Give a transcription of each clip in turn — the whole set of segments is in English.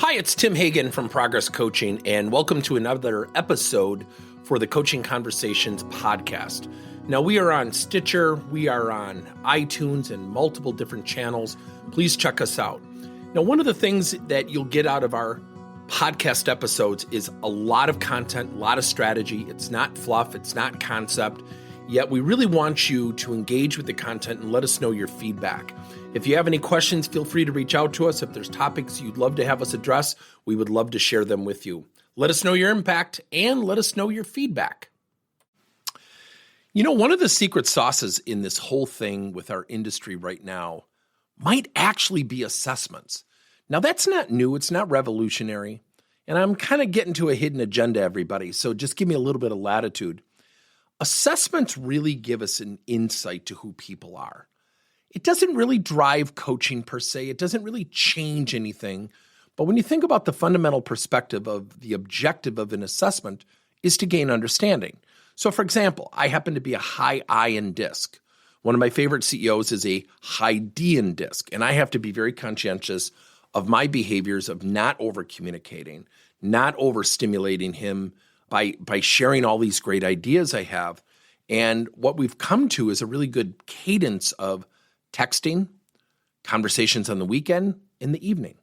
Hi, it's Tim Hagan from Progress Coaching, and welcome to another episode for the Coaching Conversations podcast. Now, we are on Stitcher, we are on iTunes, and multiple different channels. Please check us out. Now, one of the things that you'll get out of our podcast episodes is a lot of content, a lot of strategy. It's not fluff, it's not concept, yet we really want you to engage with the content and let us know your feedback. If you have any questions, feel free to reach out to us. If there's topics you'd love to have us address, we would love to share them with you. Let us know your impact and let us know your feedback. You know, one of the secret sauces in this whole thing with our industry right now might actually be assessments. Now, that's not new. It's not revolutionary. And I'm kind of getting to a hidden agenda, everybody. So just give me a little bit of latitude. Assessments really give us an insight to who people are. It doesn't really drive coaching per se. It doesn't really change anything. But when you think about the fundamental perspective of the objective of an assessment is to gain understanding. So for example, I happen to be a high I in DISC. One of my favorite CEOs is a high D in DISC. And I have to be very conscientious of my behaviors of not over communicating, not overstimulating him by sharing all these great ideas I have. And what we've come to is a really good cadence of texting, conversations on the weekend, in the evening.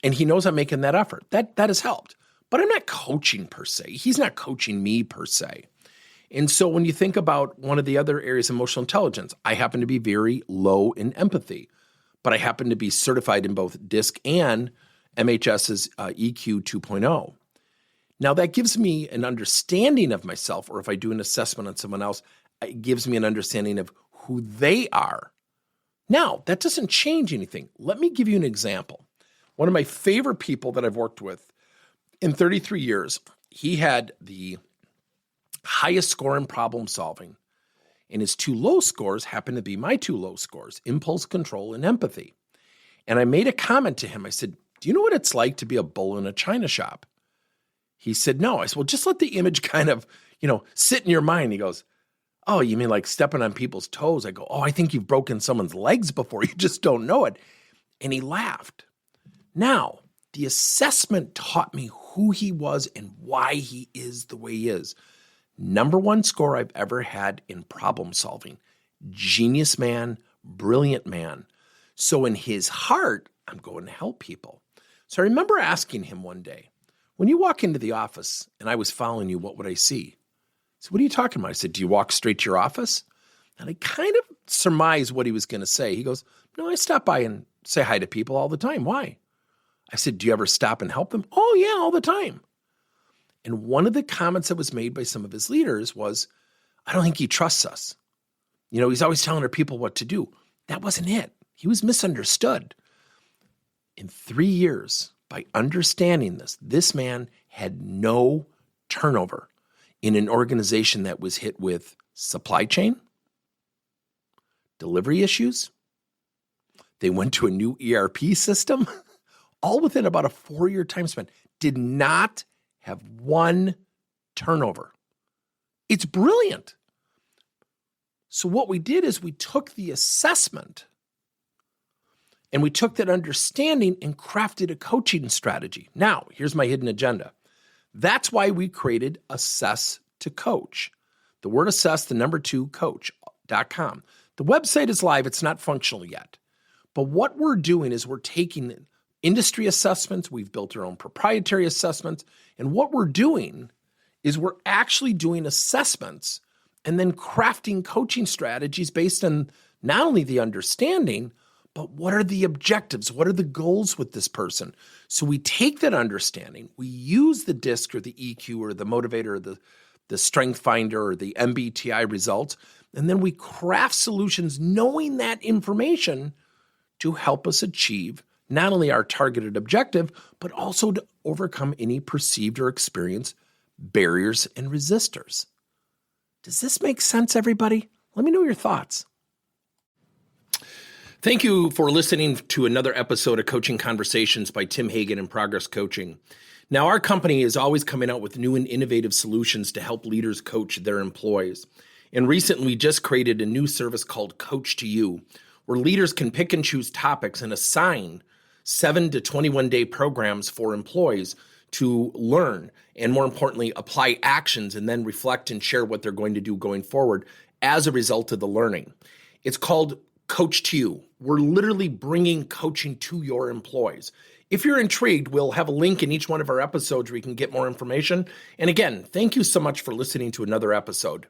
And he knows I'm making that effort. That has helped. But I'm not coaching per se. He's not coaching me per se. And so when you think about one of the other areas of emotional intelligence, I happen to be very low in empathy, but I happen to be certified in both DISC and MHS's EQ 2.0. Now that gives me an understanding of myself, or if I do an assessment on someone else, it gives me an understanding of who they are. Now, that doesn't change anything. Let me give you an example. One of my favorite people that I've worked with in 33 years, he had the highest score in problem solving, and his two low scores happened to be my two low scores, impulse control and empathy. And I made a comment to him. I said, do you know what it's like to be a bull in a china shop? He said, no. I said, well, just let the image kind of, sit in your mind. He goes, oh, you mean like stepping on people's toes? I go, oh, I think you've broken someone's legs before. You just don't know it. And he laughed. Now, the assessment taught me who he was and why he is the way he is. Number one score I've ever had in problem solving. Genius man, brilliant man. So in his heart, I'm going to help people. So I remember asking him one day, when you walk into the office and I was following you, what would I see? So what are you talking about? I said, do you walk straight to your office? And I kind of surmised what he was going to say. He goes, no, I stop by and say hi to people all the time. Why? I said, do you ever stop and help them? Oh, yeah, all the time. And one of the comments that was made by some of his leaders was, I don't think he trusts us. He's always telling our people what to do. That wasn't it. He was misunderstood. In 3 years, by understanding this man had no turnover in an organization that was hit with supply chain, delivery issues. They went to a new ERP system, all within about a 4-year time span. Did not have one turnover. It's brilliant. So what we did is we took the assessment and we took that understanding and crafted a coaching strategy. Now, here's my hidden agenda. That's why we created Assess to Coach. The word assess, the number 2, coach.com. The website is live. It's not functional yet. But what we're doing is we're taking industry assessments. We've built our own proprietary assessments. And what we're doing is we're actually doing assessments and then crafting coaching strategies based on not only the understanding, but what are the objectives? What are the goals with this person? So we take that understanding, we use the DISC or the EQ or the motivator or the strength finder or the MBTI results, and then we craft solutions knowing that information to help us achieve not only our targeted objective, but also to overcome any perceived or experienced barriers and resistors. Does this make sense, everybody? Let me know your thoughts. Thank you for listening to another episode of Coaching Conversations by Tim Hagan and Progress Coaching. Now, our company is always coming out with new and innovative solutions to help leaders coach their employees. And recently, we just created a new service called Coach to You, where leaders can pick and choose topics and assign 7 to 21 day programs for employees to learn and, more importantly, apply actions and then reflect and share what they're going to do going forward as a result of the learning. It's called Coach to You. We're literally bringing coaching to your employees. If you're intrigued, we'll have a link in each one of our episodes where you can get more information. And again, thank you so much for listening to another episode.